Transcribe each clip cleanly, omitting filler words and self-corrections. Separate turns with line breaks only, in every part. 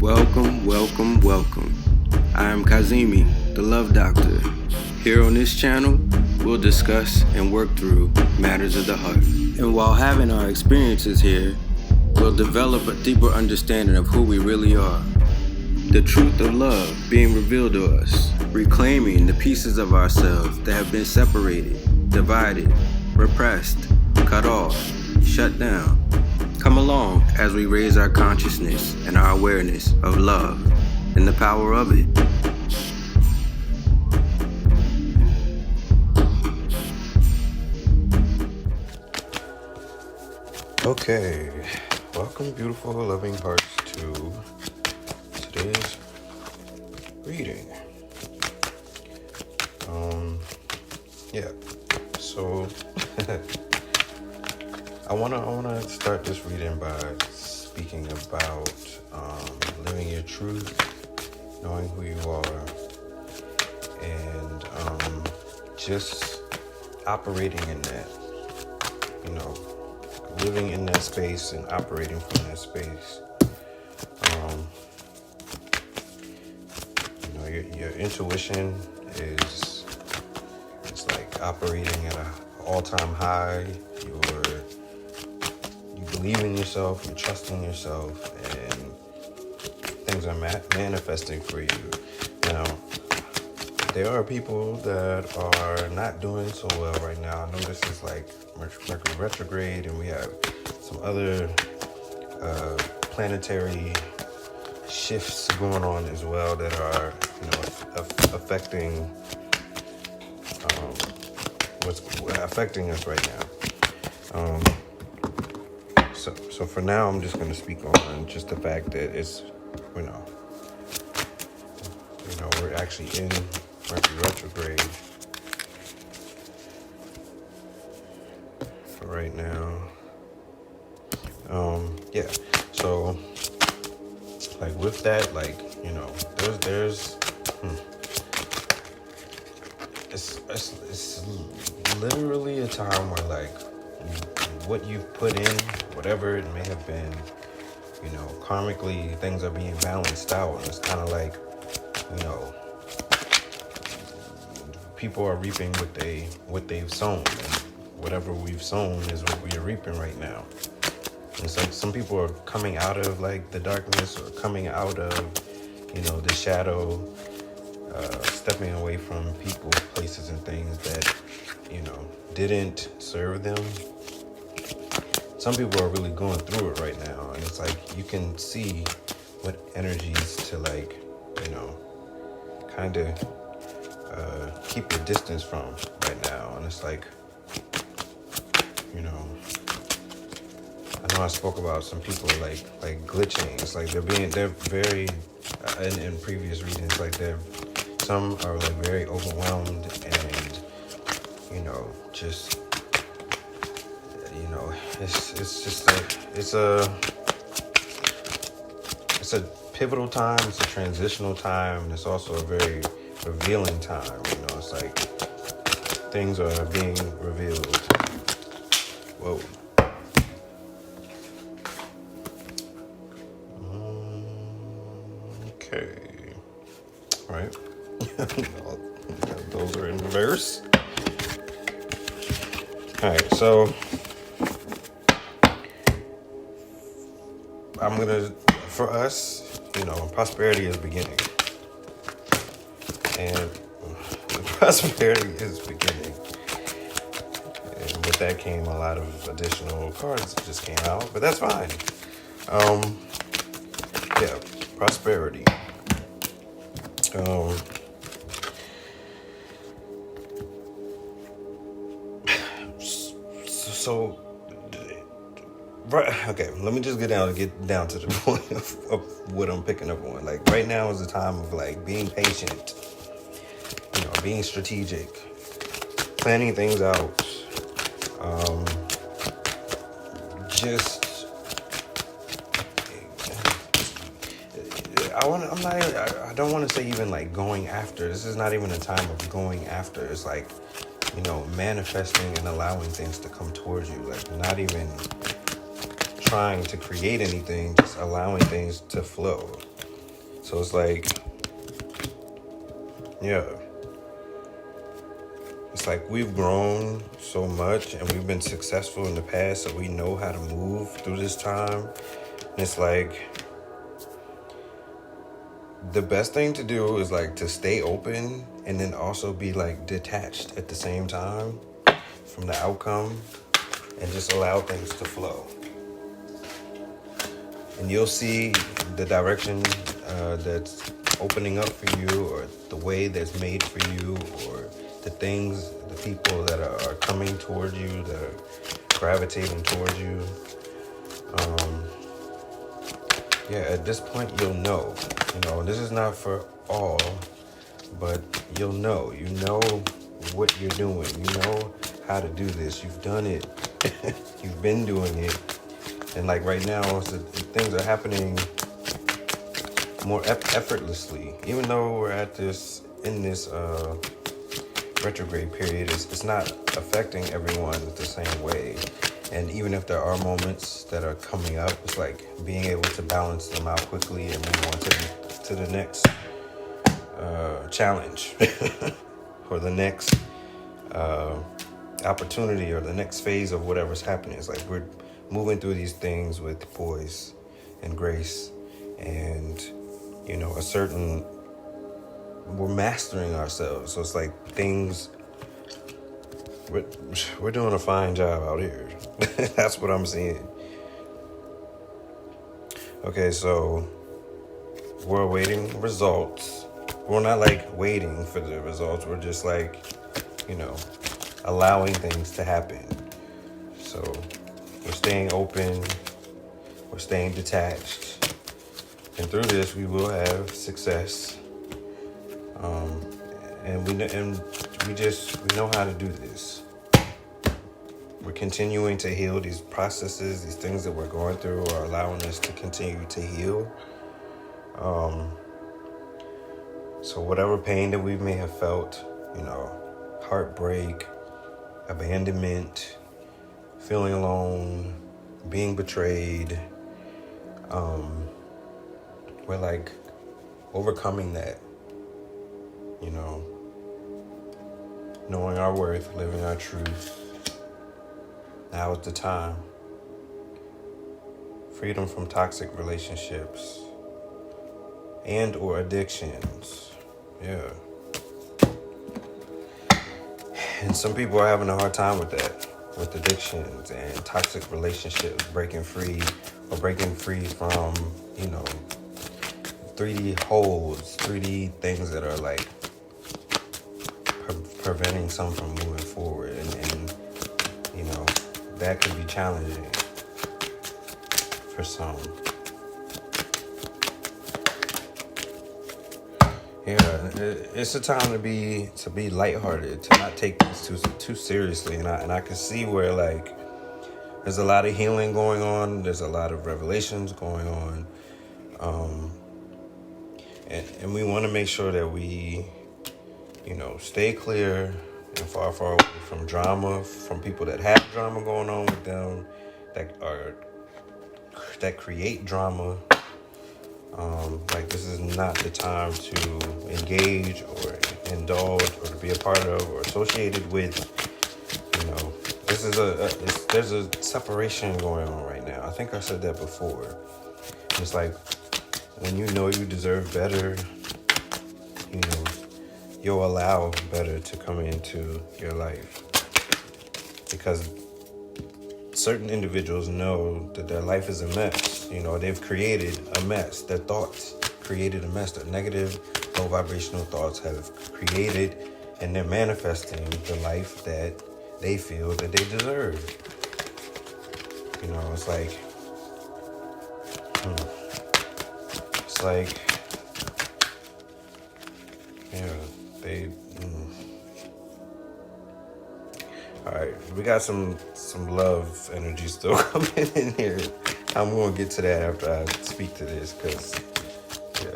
Welcome, welcome, welcome. I am Kazimi, the Love Doctor. Here on this channel, we'll discuss and work through matters of the heart. And while having our experiences here, we'll develop a deeper understanding of who we really are. The truth of love being revealed to us, reclaiming the pieces of ourselves that have been separated, divided, repressed, cut off, shut down. Come along as we raise our consciousness and our awareness of love and the power of it.
Okay, welcome beautiful loving hearts to today's reading. So I wanna start this reading by speaking about living your truth, knowing who you are, and just operating in that, living in that space and operating from that space. Your intuition is like operating at an all-time high. You believe in yourself, you trust in yourself, and things are manifesting for you. Now, there are people that are not doing so well right now. I know this is like Mercury retrograde, and we have some other planetary shifts going on as well that are, affecting what's affecting us right now. So for now, I'm just going to speak on just the fact that it's, we're actually in Mercury retrograde for right now. So like with that, there's it's literally a time where what you've put in, whatever it may have been, karmically things are being balanced out. And it's kind of like, people are reaping what they've sown, and whatever we've sown is what we are reaping right now. And it's like some people are coming out of the darkness, or coming out of the shadow, stepping away from people, places, and things that didn't serve them. Some people are really going through it right now, and it's like you can see what energies to kind of keep your distance from right now. And it's like, I know I spoke about some people like glitching. It's like they're very in previous readings, some are very overwhelmed, and it's just like it's a pivotal time, it's a transitional time, and it's also a very revealing time. It's like things are being revealed. Whoa. Okay. All right. Those are in reverse. All right. So for us, prosperity is beginning. And prosperity is beginning. And with that came a lot of additional cards that just came out, but that's fine. Prosperity. Okay, let me just get down to the point of what I'm picking up on. Right now is the time of being patient, being strategic, planning things out. I don't want to say even going after. This is not even a time of going after. It's manifesting and allowing things to come towards you. Not even trying to create anything, just allowing things to flow. So it's like, yeah. It's like we've grown so much and we've been successful in the past, so we know how to move through this time. And it's like the best thing to do is like to stay open and then also be like detached at the same time from the outcome and just allow things to flow. And you'll see the direction that's opening up for you, or the way that's made for you, or the things, the people that are coming toward you, that are gravitating toward you. Yeah, at this point you'll know. This is not for all, but you'll know. You know what you're doing. You know how to do this. You've done it. You've been doing it. And like right now, things are happening more effortlessly. Even though we're in this retrograde period, it's not affecting everyone the same way. And even if there are moments that are coming up, it's like being able to balance them out quickly and move on to the next challenge or the next opportunity or the next phase of whatever's happening. It's like we're moving through these things with poise and grace, and we're mastering ourselves. So it's like we're doing a fine job out here. That's what I'm seeing. Okay, so we're awaiting results. We're not like waiting for the results. We're just like, allowing things to happen. So we're staying open. We're staying detached. And through this, we will have success. And we know how to do this. We're continuing to heal. These processes, these things that we're going through are allowing us to continue to heal. So whatever pain that we may have felt, heartbreak, abandonment, feeling alone, being betrayed, we're like overcoming that, knowing our worth, living our truth. Now is the time. Freedom from toxic relationships and or addictions. Yeah. And some people are having a hard time with that, with addictions and toxic relationships, breaking free from, 3D holes, 3D things that are like preventing some from moving forward. And that could be challenging for some. Yeah, it's a time to be lighthearted, to not take this too seriously, and I can see where like there's a lot of healing going on, there's a lot of revelations going on, and we want to make sure that we, stay clear and far away from drama, from people that have drama going on with them, that create drama. Like this is not the time to engage or indulge or to be a part of or associated with. This is there's a separation going on right now. I think I said that before. It's like when you know you deserve better, you'll allow better to come into your life, because certain individuals know that their life is a mess. They've created a mess. Their thoughts created a mess. Their negative, low vibrational thoughts have created, and they're manifesting the life that they feel that they deserve. It's like, All right, we got some love energy still coming in here. I'm going to get to that after I speak to this, because, yeah.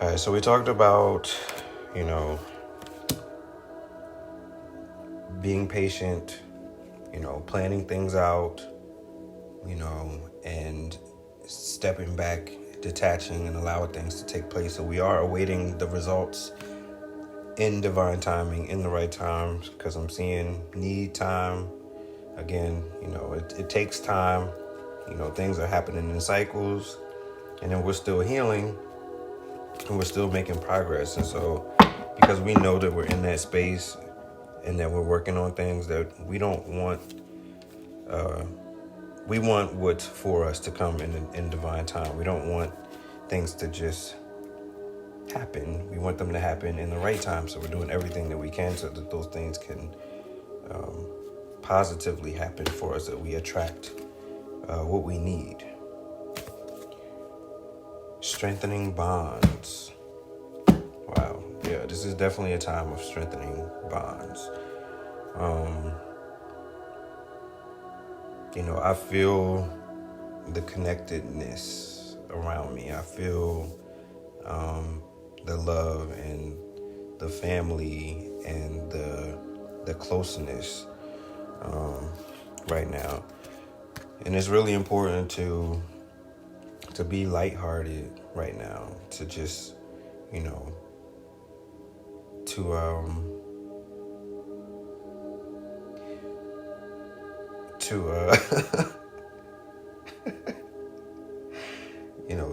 All right, so we talked about, you know, being patient, planning things out, and stepping back, detaching, and allowing things to take place. So we are awaiting the results in divine timing, in the right time, because I'm seeing need time. Again, it takes time. Things are happening in cycles, and then we're still healing, and we're still making progress. And so, because we know that we're in that space and that we're working on things that we don't want, we want what's for us to come in divine time. We don't want things to just happen. We want them to happen in the right time. So we're doing everything that we can so that those things can positively happen for us, that we attract what we need. Strengthening bonds. Wow. Yeah, this is definitely a time of strengthening bonds. I feel the connectedness around me. I feel the love and the family and the closeness right now. And it's really important to be lighthearted right now, to just,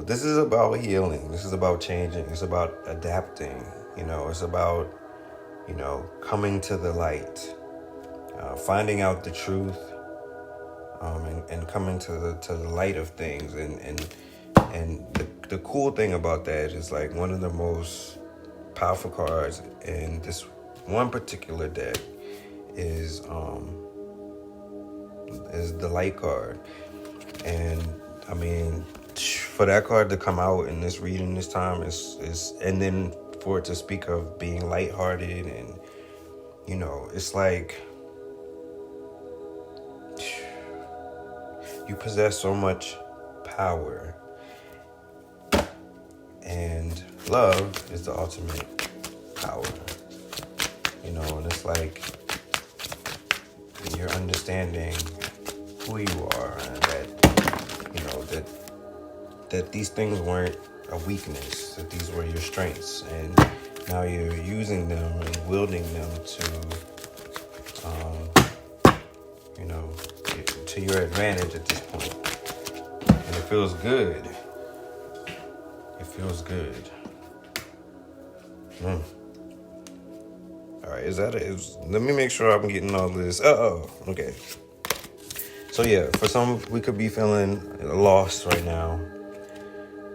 this is about healing. This is about changing. It's about adapting. It's about, coming to the light, finding out the truth, and coming to the light of things. And the cool thing about that is, like, one of the most powerful cards in this one particular deck is the light card. And I mean, for that card to come out in this reading this time is and then for it to speak of being lighthearted, and it's like you possess so much power, and love is the ultimate power. And it's like you're understanding who you are, and that these things weren't a weakness, that these were your strengths, and now you're using them and wielding them to your advantage at this point. And it feels good. It feels good. All right, let me make sure I'm getting all this. Okay. So yeah, for some, we could be feeling lost right now.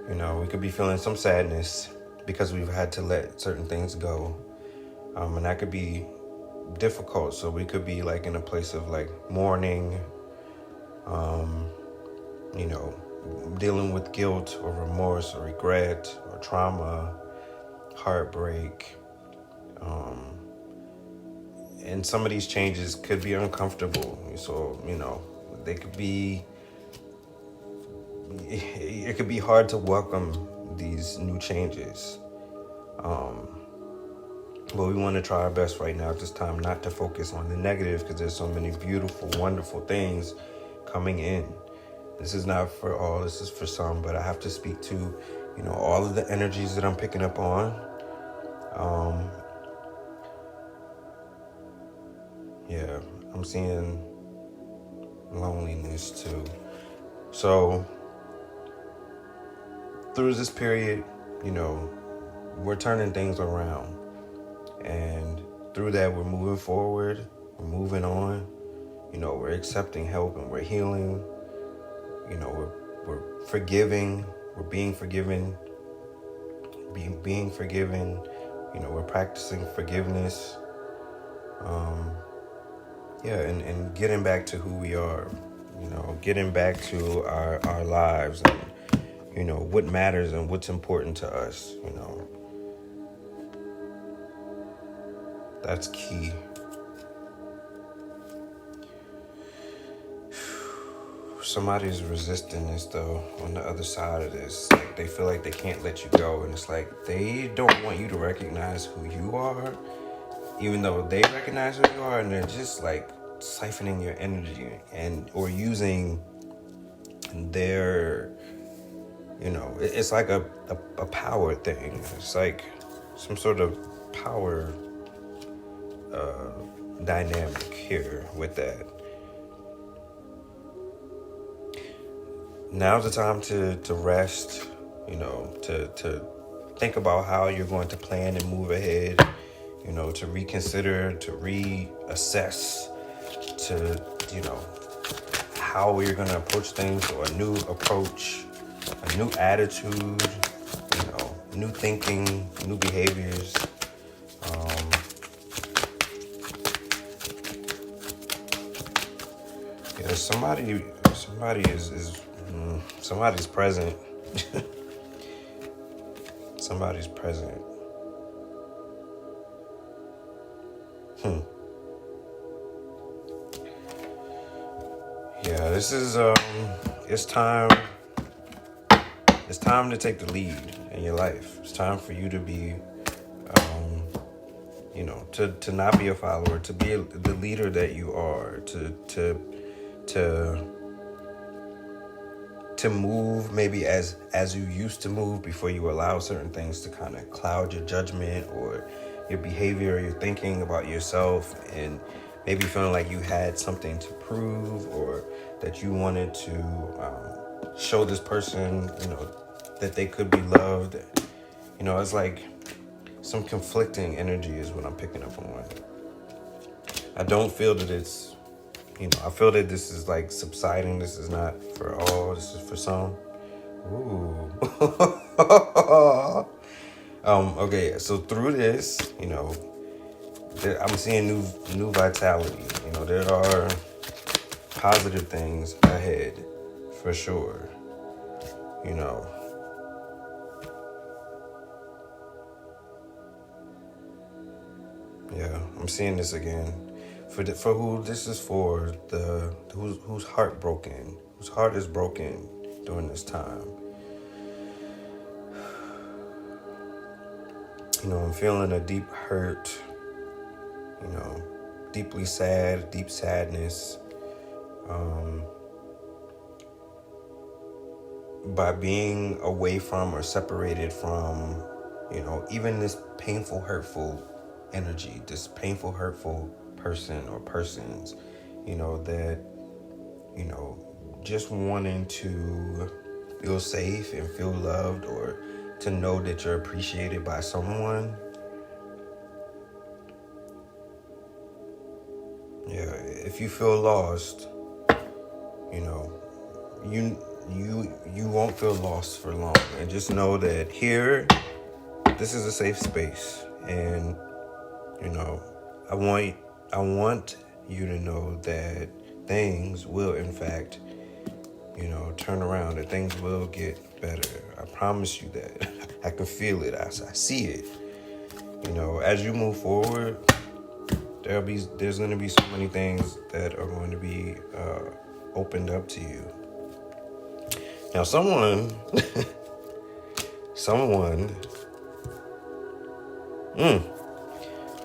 We could be feeling some sadness because we've had to let certain things go. And that could be difficult. So we could be like in a place of like mourning, dealing with guilt or remorse or regret or trauma, heartbreak. And some of these changes could be uncomfortable. So, they could be, it could be hard to welcome these new changes. But we want to try our best right now at this time not to focus on the negative, because there's so many beautiful, wonderful things coming in. This is not for all, this is for some, but I have to speak to, all of the energies that I'm picking up on. Yeah, I'm seeing loneliness too. So through this period, we're turning things around. And through that, we're moving forward, we're moving on, we're accepting help, and we're healing, we're forgiving, we're being forgiven, being forgiven, we're practicing forgiveness, and getting back to who we are, getting back to our lives, and, what matters and what's important to us, That's key. somebody's resisting this though on the other side of this. Like they feel like they can't let you go, and it's like they don't want you to recognize who you are, even though they recognize who you are, and they're just like siphoning your energy and or using their, it's like a power thing. It's like some sort of power dynamic here with that. Now's the time to rest, to think about how you're going to plan and move ahead, to reconsider, to reassess, to, how you're going to approach things, or a new approach, a new attitude, new thinking, new behaviors. Somebody's present. Somebody's present. Yeah, this is it's time to take the lead in your life. It's time for you to be to not be a follower, to be the leader that you are, to move maybe as you used to move before you allow certain things to kind of cloud your judgment or your behavior, your thinking about yourself, and maybe feeling like you had something to prove, or that you wanted to show this person, that they could be loved. It's like some conflicting energy is what I'm picking up on. I don't feel that it's, I feel that this is like subsiding. This is not for all. This is for some. Ooh. Okay. So through this, I'm seeing new vitality. There are positive things ahead, for sure. Yeah, I'm seeing this again. For who this is for, who's heartbroken, whose heart is broken during this time. I'm feeling a deep hurt, deeply sad, deep sadness. By being away from or separated from, even this painful, hurtful energy, this painful, hurtful person or persons, that, just wanting to feel safe and feel loved, or to know that you're appreciated by someone. Yeah, if you feel lost, you won't feel lost for long. And just know that here, this is a safe space. And, I want you to know that things will, in fact, turn around, that things will get better. I promise you that. I can feel it. I see it. As you move forward, there's going to be so many things that are going to be opened up to you. Now, someone.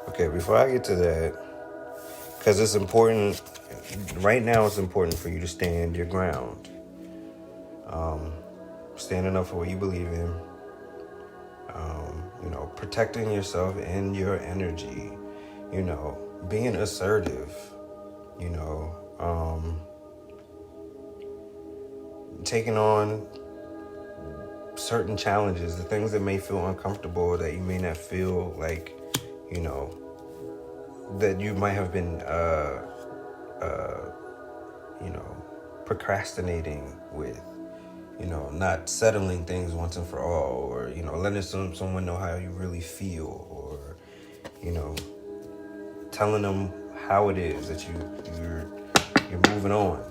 Okay, before I get to that, because it's important, right now it's important for you to stand your ground. Standing up for what you believe in. Protecting yourself and your energy. Being assertive. Taking on certain challenges, the things that may feel uncomfortable, that you may not feel like, that you might have been, procrastinating with, not settling things once and for all, or, letting someone know how you really feel, or, telling them how it is that you're moving on.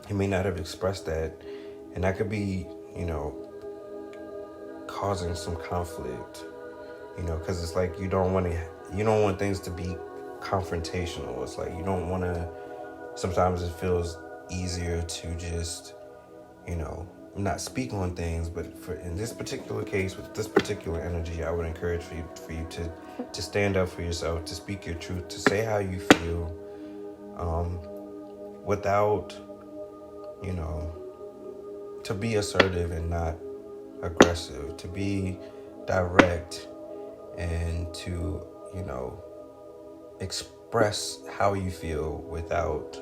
You may not have expressed that, and that could be, causing some conflict, because it's like you don't want things to be confrontational. It's like you don't want to. Sometimes it feels easier to just, not speak on things. But in this particular case, with this particular energy, I would encourage for you to stand up for yourself, to speak your truth, to say how you feel, without, to be assertive and not aggressive, to be direct, and to, express how you feel without,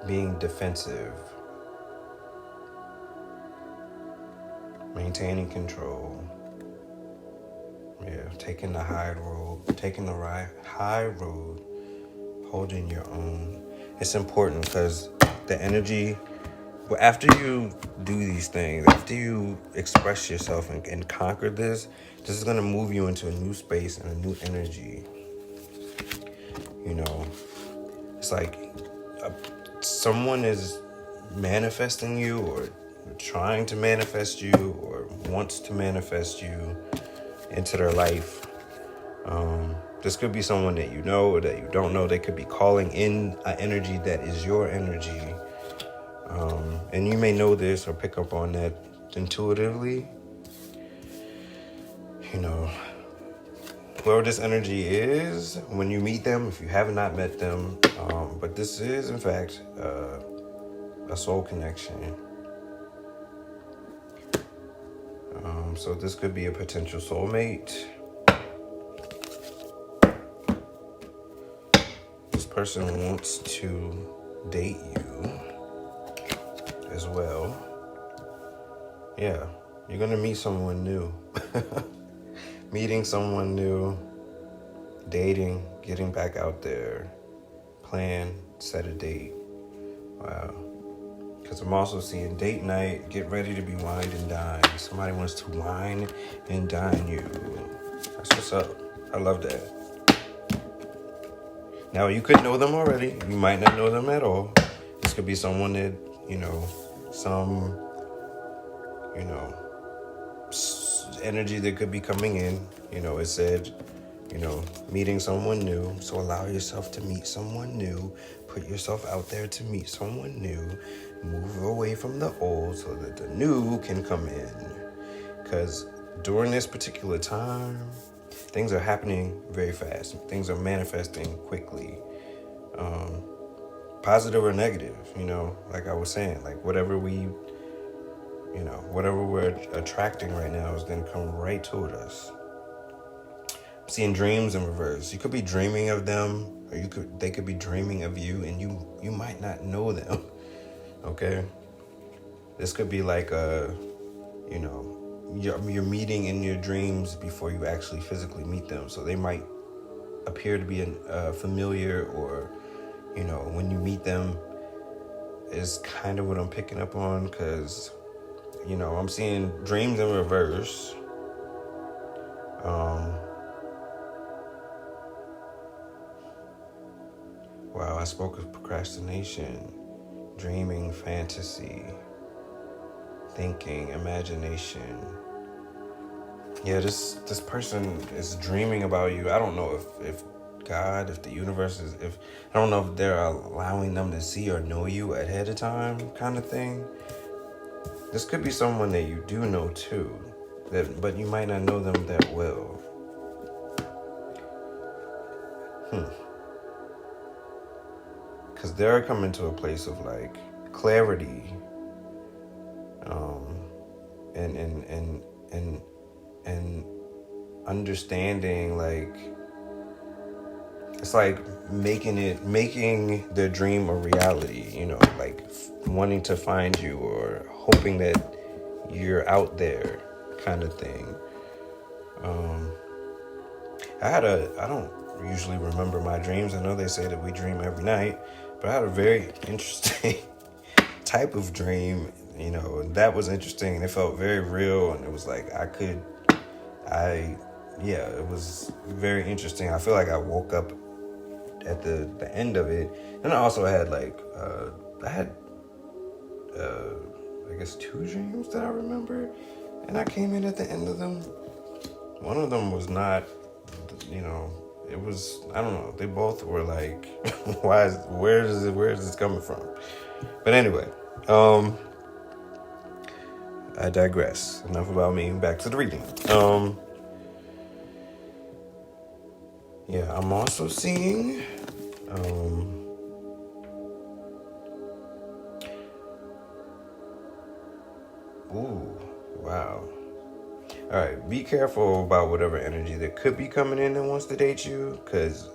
being defensive, maintaining control. Yeah, taking the high road, holding your own. It's important because the energy, after you do these things, after you express yourself and conquer this is going to move you into a new space and a new energy. It's like someone is manifesting you, or trying to manifest you, or wants to manifest you into their life. This could be someone that you know or that you don't know. They could be calling in an energy that is your energy. And you may know this or pick up on that intuitively. Whoever this energy is, when you meet them, if you have not met them, but this is, in fact, a soul connection. So this could be a potential soulmate. This person wants to date you as well. Yeah, you're gonna meet someone new. Meeting someone new, dating, getting back out there, plan, set a date. Wow. Because I'm also seeing date night, get ready to be wined and dined. Somebody wants to wine and dine you. That's what's up. I love that. Now, you could know them already. You might not know them at all. This could be someone that, some, energy that could be coming in. It said, meeting someone new. So allow yourself to meet someone new. Put yourself out there to meet someone new. Move away from the old so that the new can come in. Because during this particular time, things are happening very fast. Things are manifesting quickly. Positive or negative, like I was saying, like whatever we're attracting right now is going to come right toward us. I'm seeing dreams in reverse. You could be dreaming of them, or they could be dreaming of you, and you might not know them. Okay? This could be like you're meeting in your dreams before you actually physically meet them. So they might appear to be familiar, or when you meet them is kind of what I'm picking up on, because I'm seeing dreams in reverse. Wow, I spoke of procrastination, dreaming, fantasy, thinking, imagination. Yeah, this person is dreaming about you. I don't know if God, if the universe I don't know if they're allowing them to see or know you ahead of time, kind of thing. This could be someone that you do know too, but you might not know them that well. Because they're coming to a place of like clarity, and understanding. Like, it's like making their dream a reality. Like wanting to find you or hoping that you're out there, kind of thing. I don't usually remember my dreams. I know they say that we dream every night, but I had a very interesting type of dream, and that was interesting, and it felt very real, and it was like it was very interesting. I feel like I woke up at the end of it, and I also had I guess 2 dreams that I remember, and I came in at the end of them. One of them was not, it was, I don't know, they both were like, where is this coming from? But anyway, I digress. Enough about me. Back to the reading. Yeah, I'm also seeing, ooh, wow. All right, be careful about whatever energy that could be coming in that wants to date you, because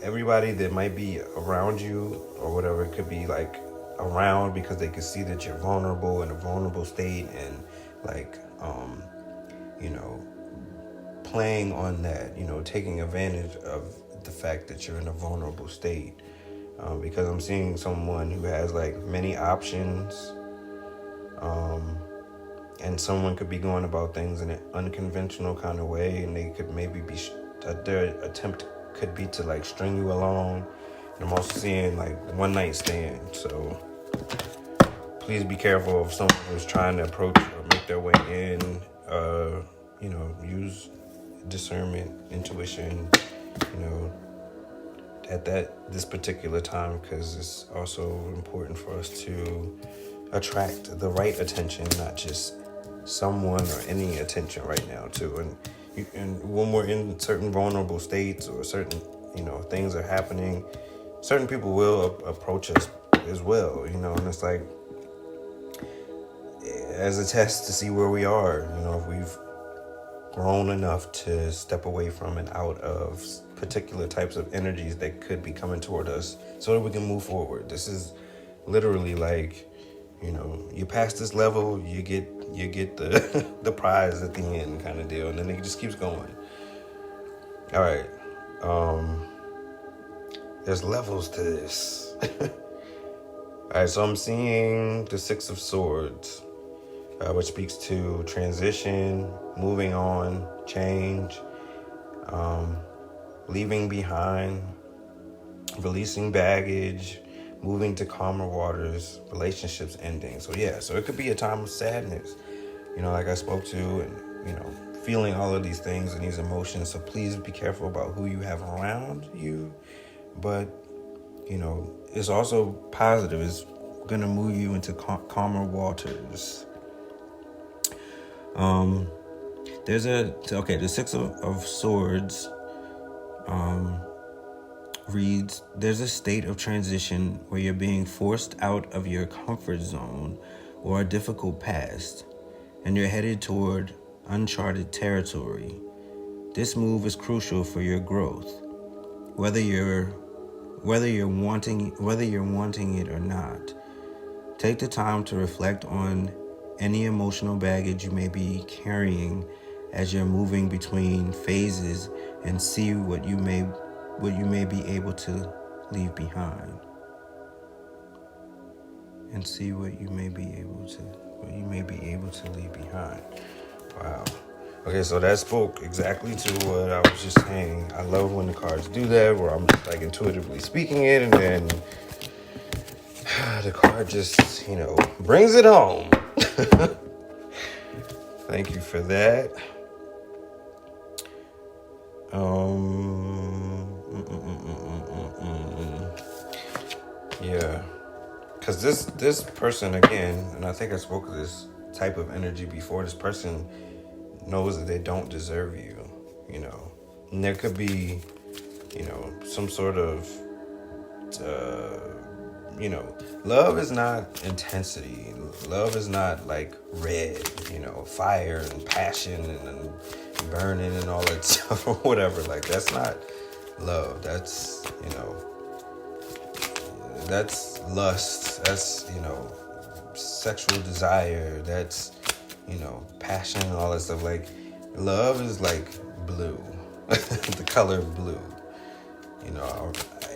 everybody that might be around you or whatever could be like around because they can see that you're vulnerable in a vulnerable state, and like playing on that, taking advantage of the fact that you're in a vulnerable state, because I'm seeing someone who has like many options, and someone could be going about things in an unconventional kind of way, and they could maybe be their attempt could be to like string you along. And I'm also seeing like one night stand, so please be careful if someone who's trying to approach or make their way in. Use discernment, intuition, at this particular time, because it's also important for us to attract the right attention, not just someone or any attention right now too. And when we're in certain vulnerable states or certain things are happening, certain people will approach us as well, and it's like as a test to see where we are, if we've grown enough to step away from and out of particular types of energies that could be coming toward us, so that we can move forward. This is literally like, you pass this level, you get the the prize at the end kind of deal, and then it just keeps going. All right, there's levels to this. All right, so I'm seeing the Six of Swords, which speaks to transition, moving on, change, leaving behind, releasing baggage, moving to calmer waters, relationships ending. So it could be a time of sadness, like I spoke to, and, feeling all of these things and these emotions. So please be careful about who you have around you. But, it's also positive. It's going to move you into calmer waters. The Six of Swords reads, there's a state of transition where you're being forced out of your comfort zone or a difficult past, and you're headed toward uncharted territory. This move is crucial for your growth, whether you're wanting it or not. Take the time to reflect on any emotional baggage you may be carrying as you're moving between phases, and see what you may be able to leave behind. Wow. Okay, so that spoke exactly to what I was just saying. I love when the cards do that, where I'm like intuitively speaking it, and then the card just, brings it home. Thank you for that. Yeah, because this person, again, and I think I spoke of this type of energy before, this person knows that they don't deserve you, and there could be, some sort of, love is not intensity. Love is not like red, fire and passion and burning and all that stuff or whatever. Like, that's not love. That's, that's lust. That's, sexual desire. That's, passion and all that stuff. Like, love is like blue, the color of blue.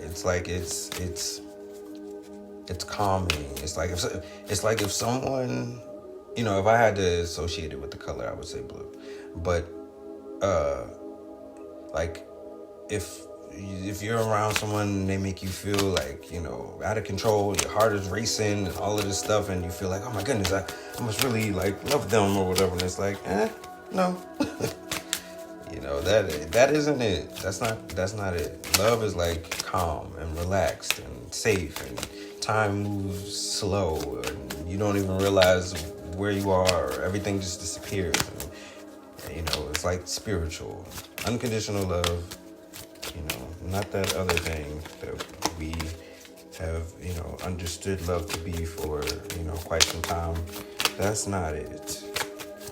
It's like it's calming. It's like if someone, if I had to associate it with the color, I would say blue. But like if you're around someone and they make you feel like, out of control, your heart is racing and all of this stuff, and you feel like, oh my goodness, I must really like love them or whatever, and it's like, no. You know, that isn't it. That's not it. Love is like calm and relaxed and safe, and time moves slow, and you don't even realize where you are. Or everything just disappears. And, you know, it's like spiritual, unconditional love. You know, not that other thing that we have, you know, understood love to be for, you know, quite some time. That's not it.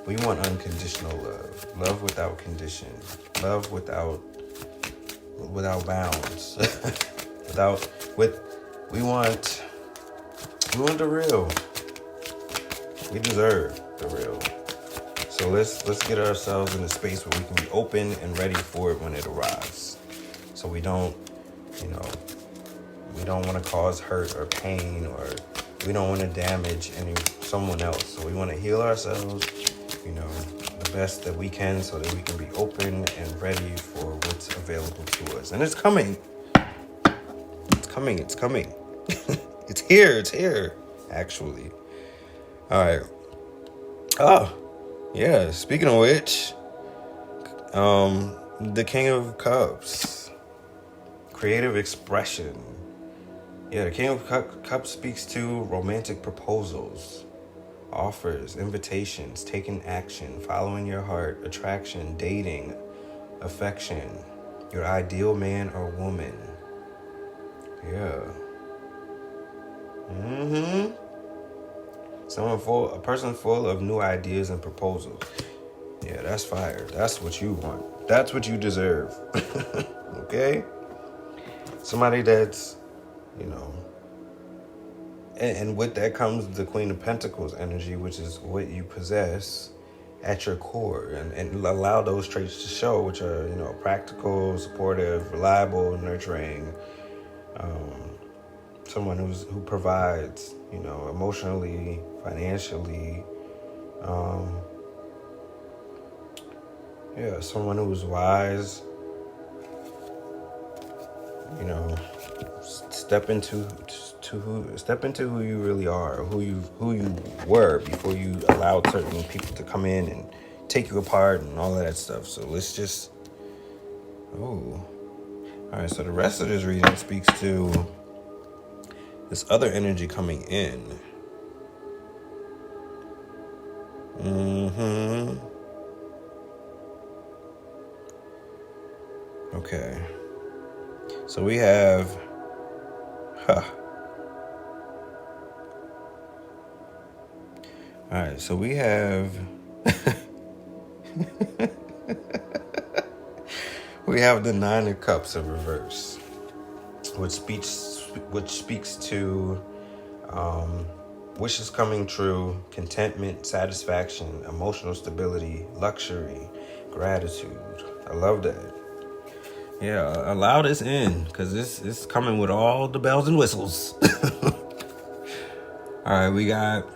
We want unconditional love. Love without condition. Love without bounds. We want the real. We deserve the real. So let's get ourselves in a space where we can be open and ready for it when it arrives. So we don't, you know, we don't want to cause hurt or pain, or we don't want to damage someone else. So we want to heal ourselves, you know, the best that we can, so that we can be open and ready for what's available to us. And it's coming. It's coming. It's coming. It's here. It's here, actually. All right. Oh, yeah. Speaking of which, the King of Cups, creative expression. Yeah, the King of Cups speaks to romantic proposals, offers, invitations, taking action, following your heart, attraction, dating, affection, your ideal man or woman. Yeah. A person full of new ideas and proposals. Yeah, that's fire. That's what you want. That's what you deserve. Okay? Somebody that's, you know, and with that comes the Queen of Pentacles energy, which is what you possess at your core, and allow those traits to show, which are, you know, practical, supportive, reliable, nurturing, someone who provides, you know, emotionally, financially, someone who's wise, you know, step into who you really are, who you were before you allowed certain people to come in and take you apart and all of that stuff. So let's just, all right. So the rest of this reading speaks to this other energy coming in. Okay. So we have, All right, so we have we have the Nine of Cups in reverse, which speaks to wishes coming true, contentment, satisfaction, emotional stability, luxury, gratitude. I love that. Yeah, allow this in, because this is coming with all the bells and whistles. All right, we got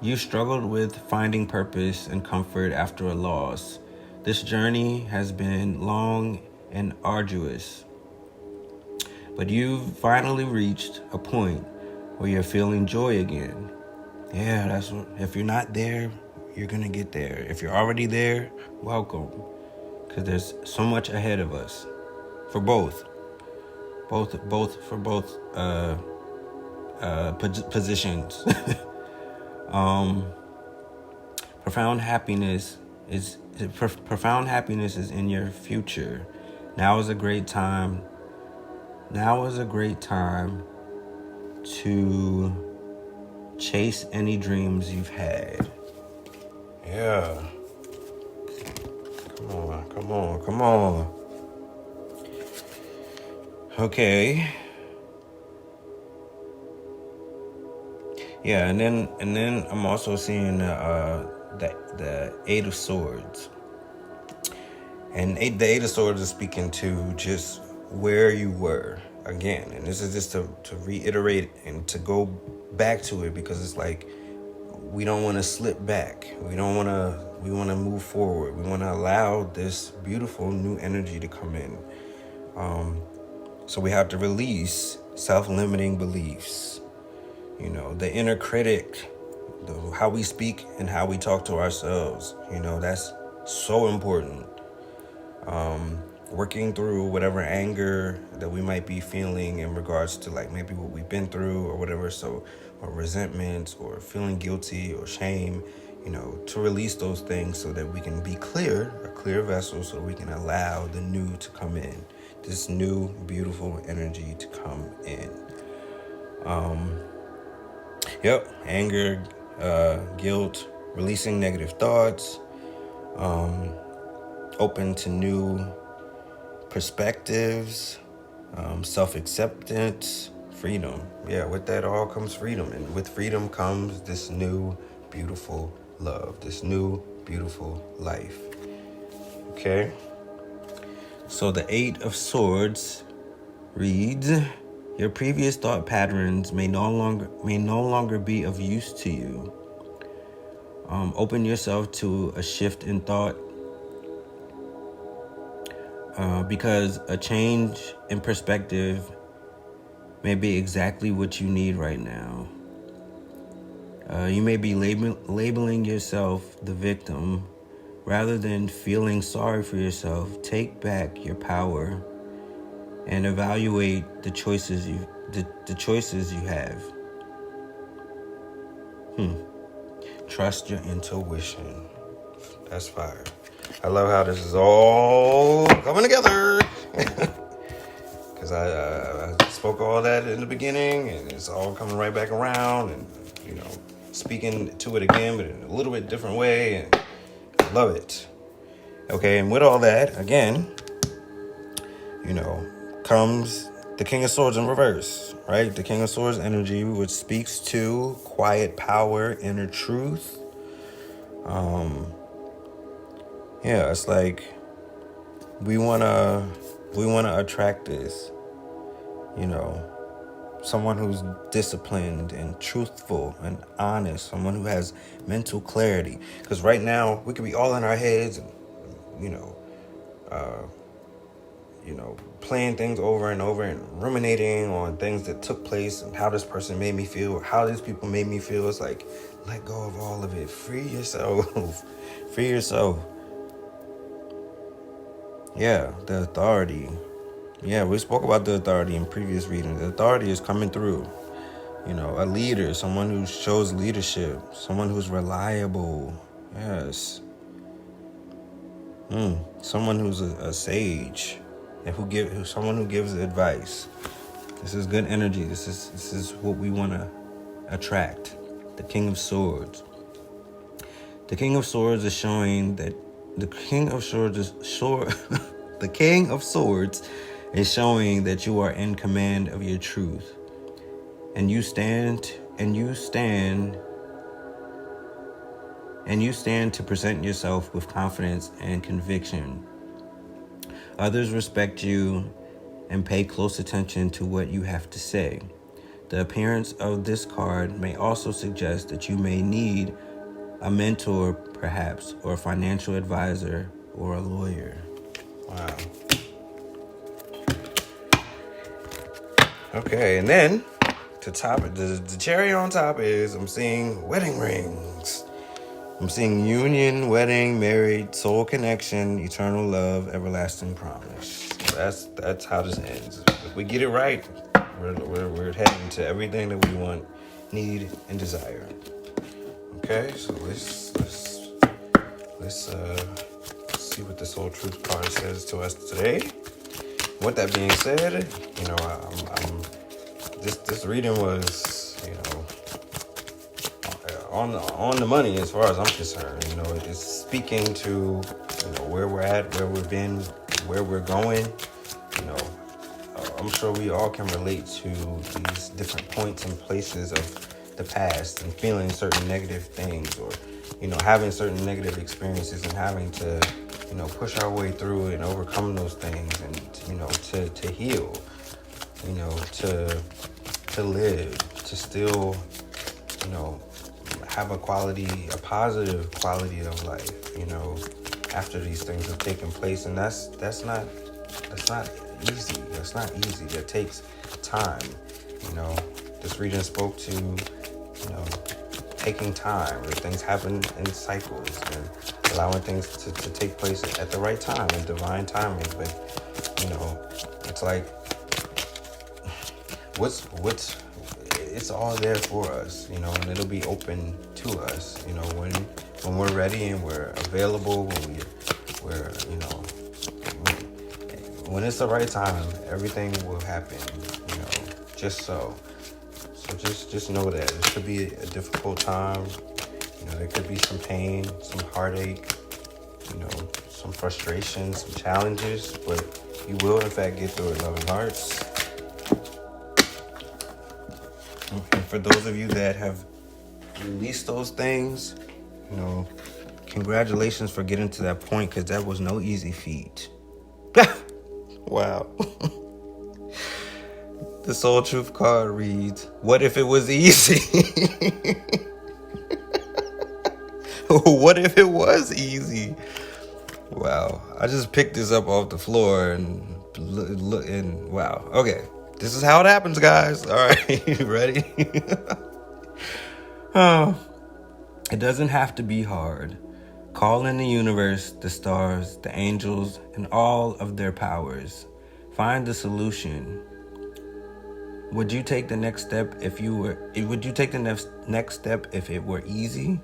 you struggled with finding purpose and comfort after a loss. This journey has been long and arduous, but you've finally reached a point where you're feeling joy again. Yeah, that's what, if you're not there, you're gonna get there. If you're already there, welcome, because there's so much ahead of us for both positions. Profound happiness is in your future. Now is a great time to chase any dreams you've had. Yeah. Come on. Okay. Yeah, and then I'm also seeing the Eight of Swords. And the Eight of Swords is speaking to just where you were again. And this is just to reiterate and to go back to it, because it's like we don't want to slip back. We want to move forward. We want to allow this beautiful new energy to come in. So we have to release self-limiting beliefs. You know, the inner critic, how we speak and how we talk to ourselves. You know, that's So important. Working through whatever anger that we might be feeling in regards to like maybe what we've been through or whatever, so or resentment or feeling guilty or shame, to release those things so that we can be a clear vessel, so we can allow the new to come in, this new beautiful energy to come in. Anger, guilt, releasing negative thoughts, open to new perspectives, self-acceptance, freedom. With that all comes freedom. And with freedom comes this new, beautiful love, this new, beautiful life. Okay? So the 8 of Swords reads, your previous thought patterns may no longer be of use to you. Open yourself to a shift in thought, because a change in perspective may be exactly what you need right now. You may be labeling yourself the victim rather than feeling sorry for yourself. Take back your power and evaluate the choices you have. Trust your intuition. That's fire. I love how this is all coming together. Because I spoke all that in the beginning, and it's all coming right back around, and speaking to it again, but in a little bit different way, and I love it. Okay, and with all that, again, comes the King of Swords in reverse, right? The King of Swords energy, which speaks to quiet power, inner truth. It's like we wanna attract this, someone who's disciplined and truthful and honest, someone who has mental clarity. Because right now we could be all in our heads and playing things over and over and ruminating on things that took place and how this person made me feel or how these people made me feel. It's like, let go of all of it. Free yourself. Free yourself. The authority. We spoke about the authority in previous readings. The authority is coming through. A leader, someone who shows leadership, someone who's reliable. Yes. Someone who's a sage, and someone who gives advice. This is good energy. This is what we want to attract. The King of Swords. The King of Swords is showing that the King of Swords is showing that you are in command of your truth, and you stand to present yourself with confidence and conviction. Others respect you and pay close attention to what you have to say. The appearance of this card may also suggest that you may need a mentor, perhaps, or a financial advisor or a lawyer. Wow. Okay, and then to top it, the cherry on top is I'm seeing wedding rings. I'm seeing union, wedding, married, soul connection, eternal love, everlasting promise. That's how this ends. If we get it right, we're heading to everything that we want, need, and desire. Okay, so let's see what the Soul Truth card says to us today. With that being said, this reading was, on the money as far as I'm concerned. It's speaking to, where we're at, where we've been, where we're going. I'm sure we all can relate to these different points and places of the past and feeling certain negative things, or, having certain negative experiences and having to, push our way through it and overcome those things and, to heal, to live, to still, have a positive quality of life, after these things have taken place. And that's not easy. That's not easy. That takes time. This reading spoke to, taking time. Things happen in cycles, and allowing things to take place at the right time and divine timing. But it's like what's it's all there for us, and it'll be open to us, when we're ready and we're available, when it's the right time, everything will happen, just so. So just know that it could be a difficult time. There could be some pain, some heartache, some frustration, some challenges, but you will in fact get through it, loving hearts. And for those of you that have released those things, congratulations for getting to that point, because that was no easy feat. Wow. The Soul Truth card reads, what if it was easy? What if it was easy? Wow. I just picked this up off the floor and look and wow. Okay. This is how it happens, guys. All right. You ready? It doesn't have to be hard. Call in the universe, the stars, the angels, and all of their powers. Find the solution. Would you take the next step if it were easy?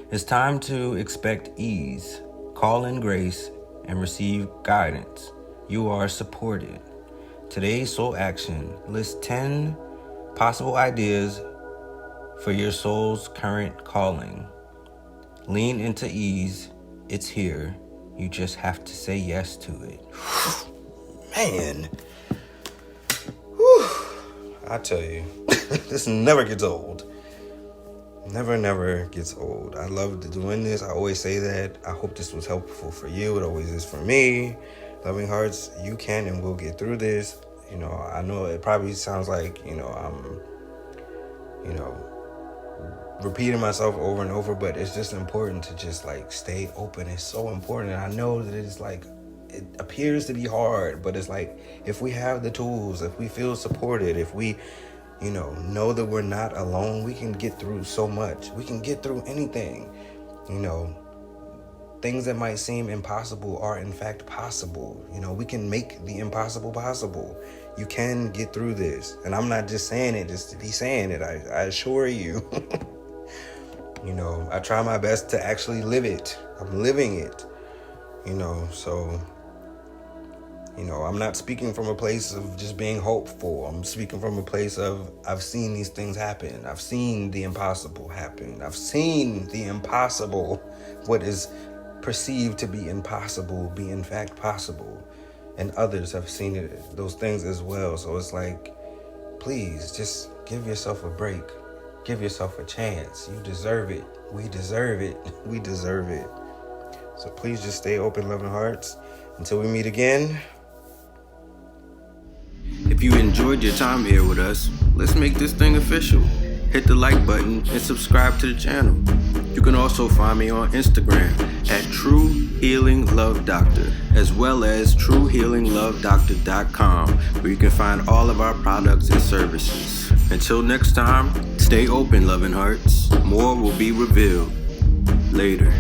It's time to expect ease. Call in grace and receive guidance. You are supported. Today's soul action lists 10 possible ideas for your soul's current calling. Lean into ease. It's here. You just have to say yes to it. Man. Whew. I tell you, this never gets old. Never gets old. I love doing this. I always say that. I hope this was helpful for you. It always is for me. Loving hearts, you can and will get through this. I know it probably sounds like, I'm, repeating myself over and over, but it's just important to just like stay open. It's so important. And I know that it's like, it appears to be hard, but it's like, if we have the tools, if we feel supported, if we, know that we're not alone, we can get through so much. We can get through anything. Things that might seem impossible are in fact possible. We can make the impossible possible. You can get through this. And I'm not just saying it just to be saying it. I assure you. I try my best to actually live it. I'm living it. So I'm not speaking from a place of just being hopeful. I'm speaking from a place of, I've seen these things happen. I've seen the impossible happen. I've seen the impossible, what is perceived to be impossible, be in fact possible. And others have seen it, those things as well. So it's like, please just give yourself a break. Give yourself a chance. You deserve it. We deserve it. We deserve it. So please just stay open, loving hearts. Until we meet again.
If you enjoyed your time here with us, let's make this thing official. Hit the like button and subscribe to the channel. You can also find me on Instagram at True Healing Love Doctor, as well as TrueHealingLoveDoctor.com, where you can find all of our products and services. Until next time, stay open, loving hearts. More will be revealed later.